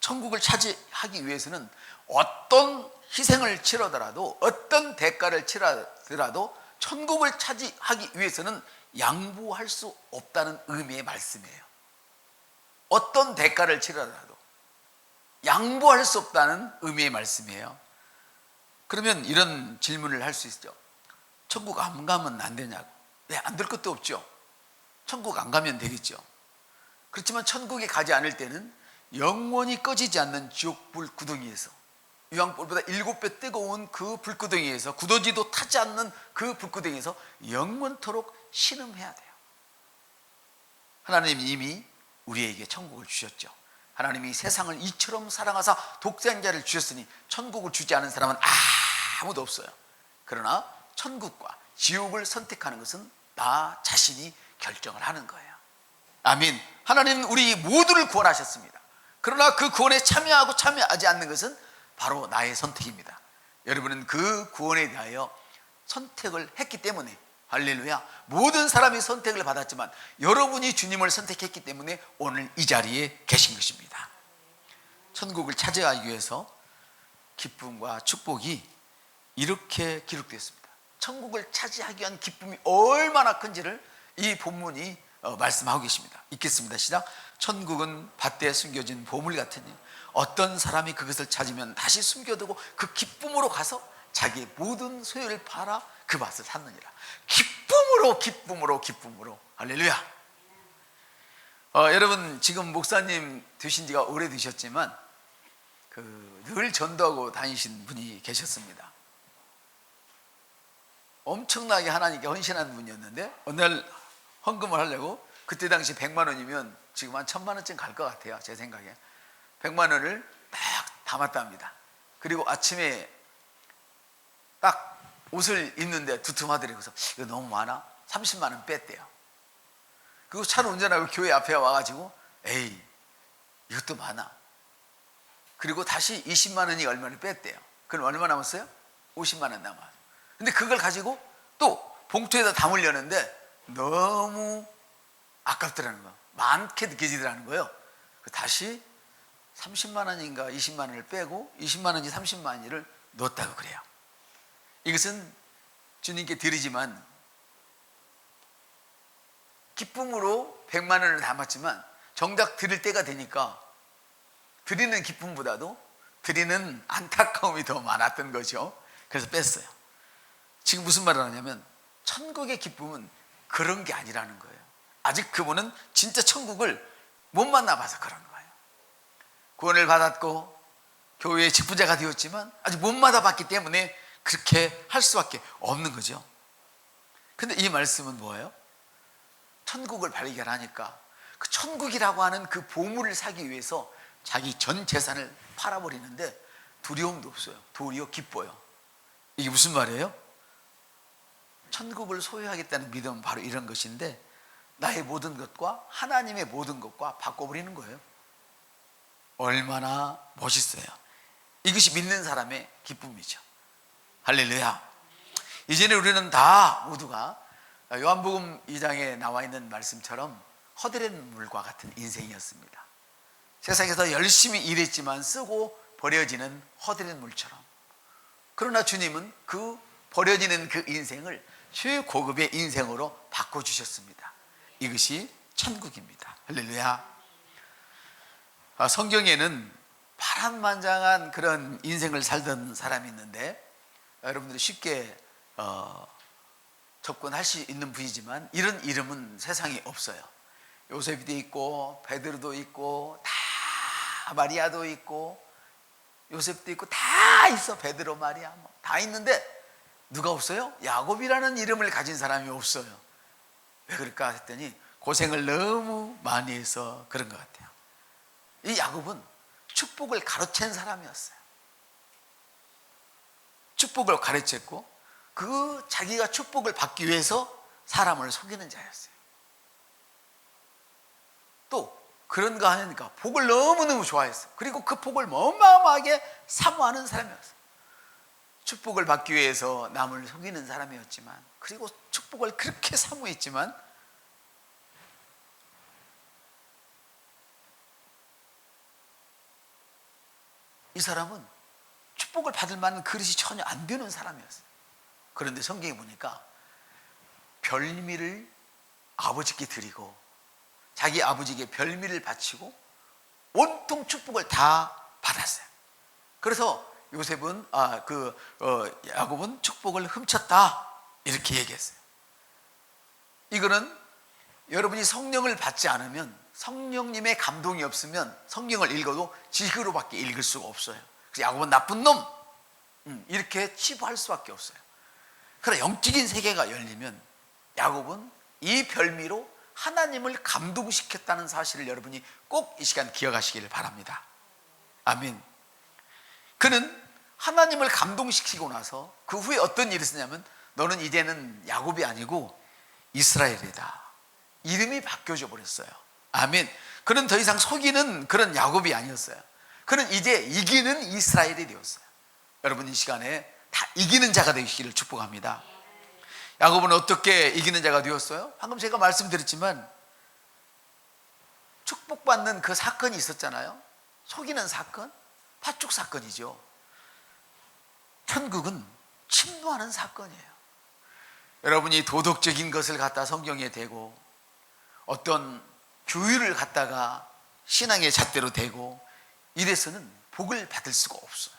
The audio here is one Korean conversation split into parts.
천국을 차지하기 위해서는 어떤 희생을 치르더라도, 어떤 대가를 치르더라도 천국을 차지하기 위해서는 양보할 수 없다는 의미의 말씀이에요. 어떤 대가를 치르더라도 양보할 수 없다는 의미의 말씀이에요. 그러면 이런 질문을 할 수 있죠. 천국 안 가면 안 되냐고. 네, 안 될 것도 없죠. 천국 안 가면 되겠죠. 그렇지만 천국에 가지 않을 때는 영원히 꺼지지 않는 지옥 불 구덩이에서, 유황불보다 7배 뜨거운 그 불구덩이에서, 굳어지도 타지 않는 그 불구덩이에서 영원토록 신음해야 돼요. 하나님이 이미 우리에게 천국을 주셨죠. 하나님이 세상을 이처럼 사랑하사 독생자를 주셨으니 천국을 주지 않은 사람은 아무도 없어요. 그러나 천국과 지옥을 선택하는 것은 나 자신이 결정을 하는 거예요. 아멘. 하나님은 우리 모두를 구원하셨습니다. 그러나 그 구원에 참여하고 참여하지 않는 것은 바로 나의 선택입니다. 여러분은 그 구원에 대하여 선택을 했기 때문에, 할렐루야, 모든 사람이 선택을 받았지만 여러분이 주님을 선택했기 때문에 오늘 이 자리에 계신 것입니다. 천국을 차지하기 위해서 기쁨과 축복이 이렇게 기록되었습니다. 천국을 차지하기 위한 기쁨이 얼마나 큰지를 이 본문이 말씀하고 계십니다. 읽겠습니다. 시작. 천국은 밭에 숨겨진 보물 같으니 어떤 사람이 그것을 찾으면 다시 숨겨두고 그 기쁨으로 가서 자기의 모든 소유를 팔아 그 밭을 샀느니라. 기쁨으로, 기쁨으로, 기쁨으로. 할렐루야. 여러분, 지금 목사님 되신 지가 오래되셨지만 늘 전도하고 다니신 분이 계셨습니다. 엄청나게 하나님께 헌신한 분이었는데 어느 날 헌금을 하려고, 그때 당시 100만 원이면 지금 한 1000만 원쯤 갈 것 같아요. 제 생각에 100만 원을 딱 담았답니다. 그리고 아침에 딱 옷을 입는데 두툼하더래요. 그래서 이거 너무 많아? 30만 원 뺐대요. 그리고 차를 운전하고 교회 앞에 와가지고 에이, 이것도 많아. 그리고 다시 20만 원이 얼마를 뺐대요. 그럼 얼마 남았어요? 50만 원 남아요. 근데 그걸 가지고 또 봉투에다 담으려는데 너무 아깝더라는 거예요. 많게 느껴지더라는 거예요. 다시 30만 원인가 20만 원을 빼고 20만 원인지 30만 원을 넣었다고 그래요. 이것은 주님께 드리지만 기쁨으로 100만 원을 담았지만 정작 드릴 때가 되니까 드리는 기쁨보다도 드리는 안타까움이 더 많았던 거죠. 그래서 뺐어요. 지금 무슨 말을 하냐면 천국의 기쁨은 그런 게 아니라는 거예요. 아직 그분은 진짜 천국을 못 만나봐서 그런 거예요. 구원을 받았고 교회의 직분자가 되었지만 아직 못 만나봤기 때문에 그렇게 할 수밖에 없는 거죠. 근데 이 말씀은 뭐예요? 천국을 발견하니까 그 천국이라고 하는 그 보물을 사기 위해서 자기 전 재산을 팔아버리는데 두려움도 없어요. 도리어 기뻐요. 이게 무슨 말이에요? 천국을 소유하겠다는 믿음은 바로 이런 것인데 나의 모든 것과 하나님의 모든 것과 바꿔버리는 거예요. 얼마나 멋있어요. 이것이 믿는 사람의 기쁨이죠. 할렐루야. 이제는 우리는 다 모두가 요한복음 2장에 나와 있는 말씀처럼 허드렛 물과 같은 인생이었습니다. 세상에서 열심히 일했지만 쓰고 버려지는 허드렛 물처럼. 그러나 주님은 그 버려지는 그 인생을 최고급의 인생으로 바꿔주셨습니다. 이것이 천국입니다. 할렐루야. 성경에는 파란만장한 그런 인생을 살던 사람이 있는데 여러분들이 쉽게 접근할 수 있는 분이지만 이런 이름은 세상에 없어요. 요셉도 있고 베드로도 있고 다 마리아도 있고 요셉도 있고 다 있어. 베드로, 마리아 다 있는데 누가 없어요? 야곱이라는 이름을 가진 사람이 없어요. 왜 그럴까 했더니 고생을 너무 많이 해서 그런 것 같아요. 이 야곱은 축복을 가로챈 사람이었어요. 축복을 가르쳤고 그 자기가 축복을 받기 위해서 사람을 속이는 자였어요. 또 그런가 하니까 복을 너무너무 좋아했어요. 그리고 그 복을 어마어마하게 사모하는 사람이었어요. 축복을 받기 위해서 남을 속이는 사람이었지만 그리고 축복을 그렇게 사모했지만 이 사람은 축복을 받을 만한 그릇이 전혀 안 되는 사람이었어요. 그런데 성경에 보니까 별미를 아버지께 드리고 자기 아버지에게 별미를 바치고 온통 축복을 다 받았어요. 그래서 요셉은 야곱은 축복을 훔쳤다 이렇게 얘기했어요. 이거는 여러분이 성령을 받지 않으면, 성령님의 감동이 없으면 성경을 읽어도 지식으로밖에 읽을 수가 없어요. 그래서 야곱은 나쁜 놈 이렇게 치부할 수밖에 없어요. 그러나 영적인 세계가 열리면 야곱은 이 별미로 하나님을 감동시켰다는 사실을 여러분이 꼭 이 시간 기억하시기를 바랍니다. 아멘. 그는 하나님을 감동시키고 나서 그 후에 어떤 일이 있었냐면, 너는 이제는 야곱이 아니고 이스라엘이다. 이름이 바뀌어져 버렸어요. 아멘. 그는 더 이상 속이는 그런 야곱이 아니었어요. 그는 이제 이기는 이스라엘이 되었어요. 여러분 이 시간에 다 이기는 자가 되시기를 축복합니다. 야곱은 어떻게 이기는 자가 되었어요? 방금 제가 말씀드렸지만 축복받는 그 사건이 있었잖아요. 속이는 사건, 팥죽 사건이죠. 천국은 침노하는 사건이에요. 여러분이 도덕적인 것을 갖다 성경에 대고 어떤 교율을 갖다가 신앙의 잣대로 대고 이래서는 복을 받을 수가 없어요.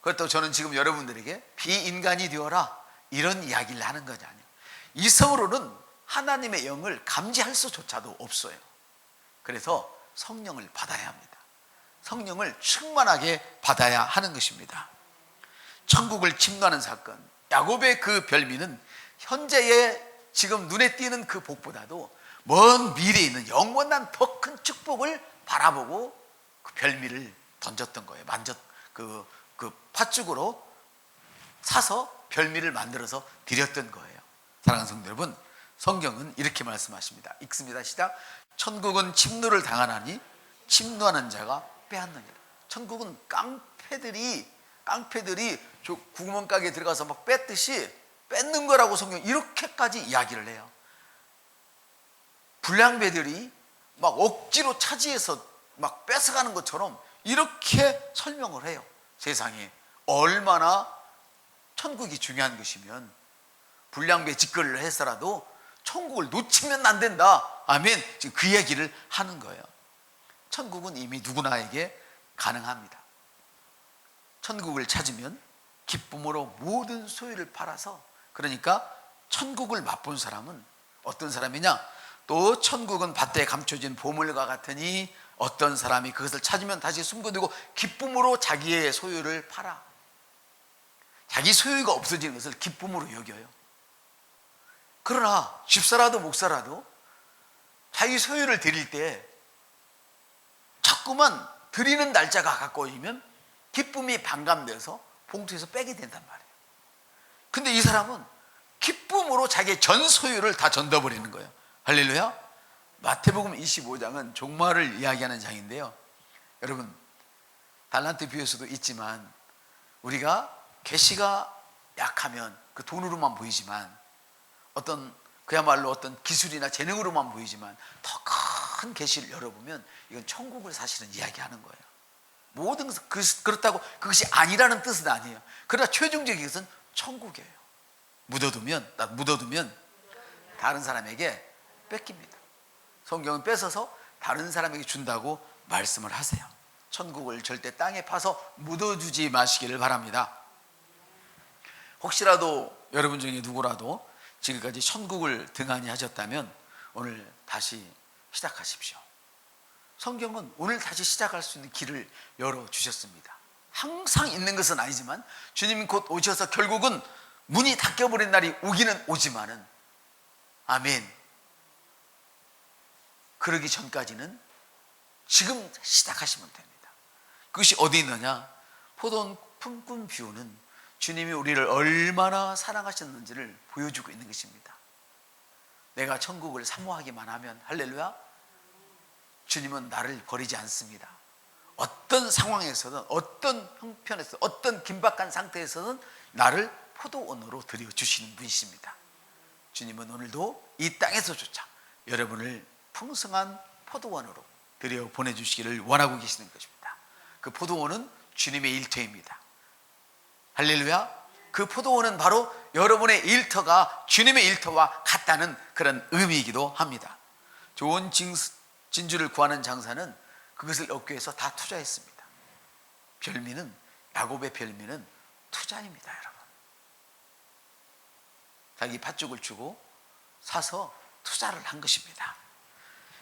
그것도 저는 지금 여러분들에게 비인간이 되어라 이런 이야기를 하는 것이 아니에요. 이성으로는 하나님의 영을 감지할 수조차도 없어요. 그래서 성령을 받아야 합니다. 성령을 충만하게 받아야 하는 것입니다. 천국을 침노하는 사건, 야곱의 그 별미는 현재의 지금 눈에 띄는 그 복보다도 먼 미래에 있는 영원한 더 큰 축복을 바라보고 그 별미를 던졌던 거예요. 그 팥죽으로 사서 별미를 만들어서 드렸던 거예요. 사랑하는 성도 여러분, 성경은 이렇게 말씀하십니다. 읽습니다. 시작. 천국은 침노를 당하나니 침노하는 자가 빼앗느니라. 천국은 깡패들이 구멍가게에 들어가서 막 뺏듯이 뺏는 거라고 성경 이렇게까지 이야기를 해요. 불량배들이 막 억지로 차지해서 막 뺏어가는 것처럼 이렇게 설명을 해요. 세상에 얼마나 천국이 중요한 것이면 불량배 직거래를 해서라도 천국을 놓치면 안 된다. 아멘. 지금 그 얘기를 하는 거예요. 천국은 이미 누구나에게 가능합니다. 천국을 찾으면 기쁨으로 모든 소유를 팔아서, 그러니까 천국을 맛본 사람은 어떤 사람이냐? 또 천국은 밭에 감춰진 보물과 같으니 어떤 사람이 그것을 찾으면 다시 숨겨두고 기쁨으로 자기의 소유를 팔아. 자기 소유가 없어지는 것을 기쁨으로 여겨요. 그러나 집사라도 목사라도 자기 소유를 드릴 때 자꾸만 드리는 날짜가 가까워지면 기쁨이 반감돼서 봉투에서 빼게 된단 말이에요. 근데 이 사람은 기쁨으로 자기의 전 소유를 다 전둬버리는 거예요. 할렐루야. 마태복음 25장은 종말을 이야기하는 장인데요, 여러분 달란트 비유에서도 있지만 우리가 계시가 약하면 그 돈으로만 보이지만 그야말로 어떤 기술이나 재능으로만 보이지만 더 큰 계시를 열어보면 이건 천국을 사실은 이야기하는 거예요. 모든 것은 그렇다고 그것이 아니라는 뜻은 아니에요. 그러나 최종적인 것은 천국이에요. 묻어두면 다른 사람에게 뺏깁니다. 성경은 뺏어서 다른 사람에게 준다고 말씀을 하세요. 천국을 절대 땅에 파서 묻어두지 마시기를 바랍니다. 혹시라도 여러분 중에 누구라도 지금까지 천국을 등한히 하셨다면 오늘 다시 시작하십시오. 성경은 오늘 다시 시작할 수 있는 길을 열어주셨습니다. 항상 있는 것은 아니지만 주님이 곧 오셔서 결국은 문이 닫혀버린 날이 오기는 오지만은, 아멘, 그러기 전까지는 지금 시작하시면 됩니다. 그것이 어디 있느냐? 포도원 품꾼 비유는 주님이 우리를 얼마나 사랑하셨는지를 보여주고 있는 것입니다. 내가 천국을 사모하기만 하면, 할렐루야, 주님은 나를 버리지 않습니다. 어떤 상황에서든, 어떤 형편에서, 어떤 긴박한 상태에서는 나를 포도원으로 들여주시는 분이십니다. 주님은 오늘도 이 땅에서조차 여러분을 풍성한 포도원으로 들여 보내주시기를 원하고 계시는 것입니다. 그 포도원은 주님의 일터입니다. 할렐루야. 그 포도원은 바로 여러분의 일터가 주님의 일터와 같다는 그런 의미이기도 합니다. 좋은 진주를 구하는 장사는 그것을 얻기 위해서 다 투자했습니다. 별미는, 야곱의 별미는 투자입니다, 여러분. 자기 팥죽을 주고 사서 투자를 한 것입니다.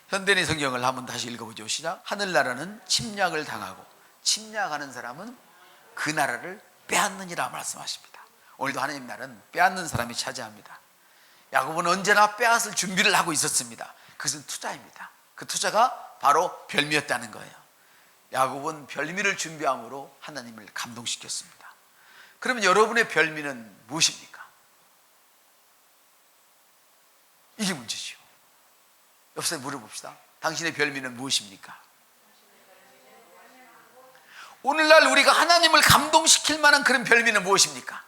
현대인의 성경을 한번 다시 읽어보죠. 시작. 하늘나라는 침략을 당하고 침략하는 사람은 그 나라를 빼앗느니라 말씀하십니다. 오늘도 하나님 나라는 빼앗는 사람이 차지합니다. 야곱은 언제나 빼앗을 준비를 하고 있었습니다. 그것은 투자입니다. 그 투자가 바로 별미였다는 거예요. 야곱은 별미를 준비함으로 하나님을 감동시켰습니다. 그러면 여러분의 별미는 무엇입니까? 이게 문제죠. 옆에 물어봅시다. 당신의 별미는 무엇입니까? 오늘날 우리가 하나님을 감동시킬 만한 그런 별미는 무엇입니까?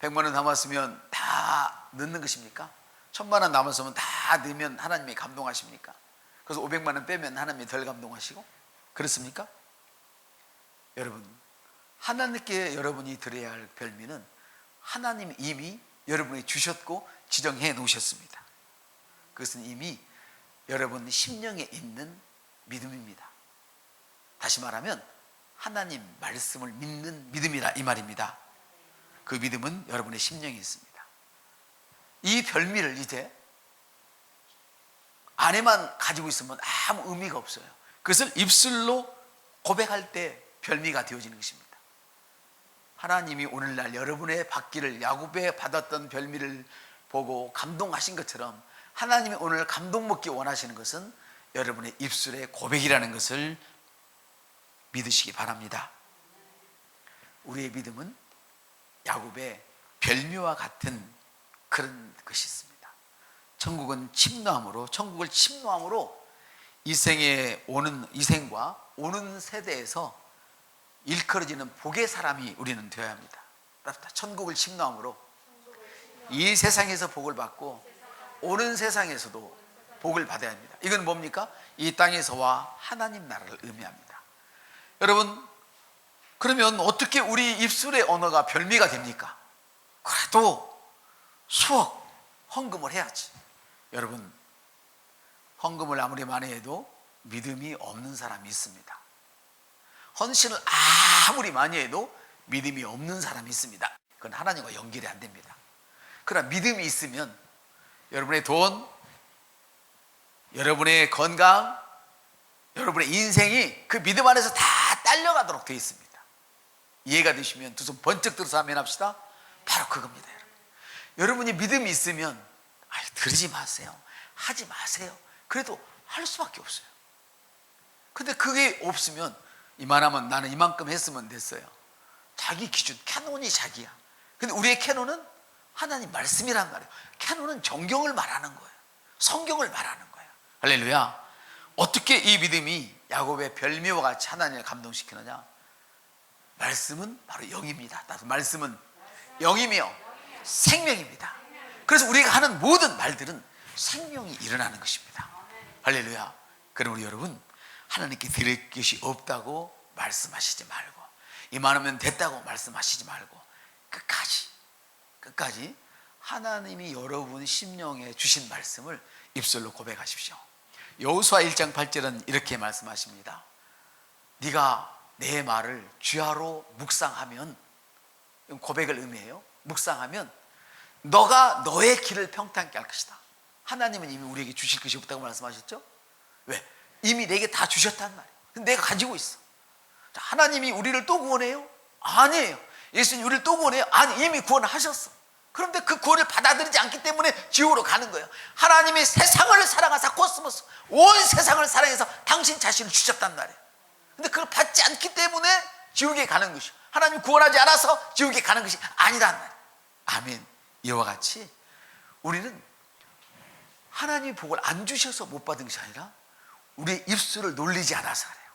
백만 원 남았으면 다 넣는 것입니까? 1000만 원 남았으면 다 넣으면 하나님이 감동하십니까? 그래서 500만 원 빼면 하나님이 덜 감동하시고 그렇습니까? 여러분, 하나님께 여러분이 드려야 할 별미는 하나님이 이미 여러분이 주셨고 지정해 놓으셨습니다. 그것은 이미 여러분 심령에 있는 믿음입니다. 다시 말하면 하나님 말씀을 믿는 믿음이라 이 말입니다. 그 믿음은 여러분의 심령에 있습니다. 이 별미를 이제 안에만 가지고 있으면 아무 의미가 없어요. 그것을 입술로 고백할 때 별미가 되어지는 것입니다. 하나님이 오늘날 여러분의 받기를 야곱에 받았던 별미를 보고 감동하신 것처럼 하나님이 오늘 감동 먹기 원하시는 것은 여러분의 입술의 고백이라는 것을 믿으시기 바랍니다. 우리의 믿음은 야곱의 별미와 같은 그런 것이 있습니다. 천국을 침노함으로 이생과 오는 세대에서 일컬어지는 복의 사람이 우리는 되어야 합니다. 천국을 침노함으로 이 세상에서 복을 받고 오는 세상에서도 복을 받아야 합니다. 이건 뭡니까? 이 땅에서와 하나님 나라를 의미합니다. 여러분, 그러면 어떻게 우리 입술의 언어가 별미가 됩니까? 그래도 수억 헌금을 해야지. 여러분, 헌금을 아무리 많이 해도 믿음이 없는 사람이 있습니다. 헌신을 아무리 많이 해도 믿음이 없는 사람이 있습니다. 그건 하나님과 연결이 안 됩니다. 그러나 믿음이 있으면 여러분의 돈, 여러분의 건강, 여러분의 인생이 그 믿음 안에서 다 딸려가도록 되어 있습니다. 이해가 되시면 두 손 번쩍 들어서 아멘 합시다. 바로 그겁니다. 여러분이 믿음이 있으면 들지 마세요, 하지 마세요. 그래도 할 수밖에 없어요. 근데 그게 없으면 이만하면 나는 이만큼 했으면 됐어요. 자기 기준, 캐논이 자기야. 근데 우리의 캐논은 하나님 말씀이란 말이에요. 캐논은 정경을 말하는 거예요. 성경을 말하는 거예요. 할렐루야. 어떻게 이 믿음이 야곱의 별미와 같이 하나님을 감동시키느냐? 말씀은 바로 영입니다. 따라서 말씀은 영이며 생명입니다. 그래서 우리가 하는 모든 말들은 생명이 일어나는 것입니다. 할렐루야. 그럼 우리 여러분, 하나님께 드릴 것이 없다고 말씀하시지 말고, 이만하면 됐다고 말씀하시지 말고, 끝까지 하나님이 여러분 심령에 주신 말씀을 입술로 고백하십시오. 여호수아 1장 8절은 이렇게 말씀하십니다. 네가 내 말을 주야로 묵상하면, 고백을 의미해요. 묵상하면 너가 너의 길을 평탄케 할 것이다. 하나님은 이미 우리에게 주실 것이 없다고 말씀하셨죠? 왜? 이미 내게 다 주셨단 말이에요. 근데 내가 가지고 있어. 하나님이 우리를 또 구원해요? 아니에요. 예수님 우리를 또 구원해요? 아니, 이미 구원하셨어. 그런데 그 구원을 받아들이지 않기 때문에 지옥으로 가는 거예요. 하나님이 세상을 사랑하사 코스모스, 온 세상을 사랑해서 당신 자신을 주셨단 말이에요. 근데 그걸 받지 않기 때문에 지옥에 가는 것이요, 하나님 구원하지 않아서 지옥에 가는 것이 아니란 말이에요. 아멘. 이와 같이 우리는 하나님의 복을 안 주셔서 못 받은 것이 아니라 우리의 입술을 놀리지 않아서 그래요.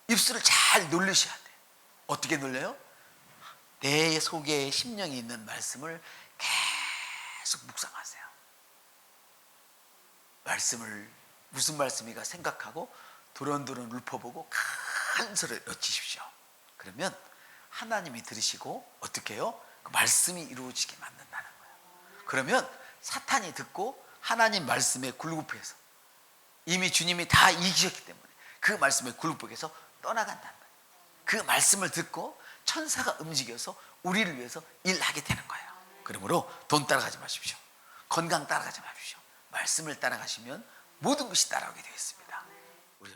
입술을 잘 놀리셔야 돼요. 어떻게 놀려요? 내 속에 심령이 있는 말씀을 계속 묵상하세요. 말씀을 무슨 말씀인가 생각하고 도런도런 읊어보고 큰 소리를 외치십시오. 그러면 하나님이 들으시고 어떻게 해요? 그 말씀이 이루어지게 만든다는 거예요. 그러면 사탄이 듣고 하나님 말씀에 굴복해서 이미 주님이 다 이기셨기 때문에 그 말씀에 굴복해서 떠나간다는 거예요. 그 말씀을 듣고 천사가 움직여서 우리를 위해서 일하게 되는 거예요. 그러므로 돈 따라가지 마십시오. 건강 따라가지 마십시오. 말씀을 따라가시면 모든 것이 따라오게 되겠습니다.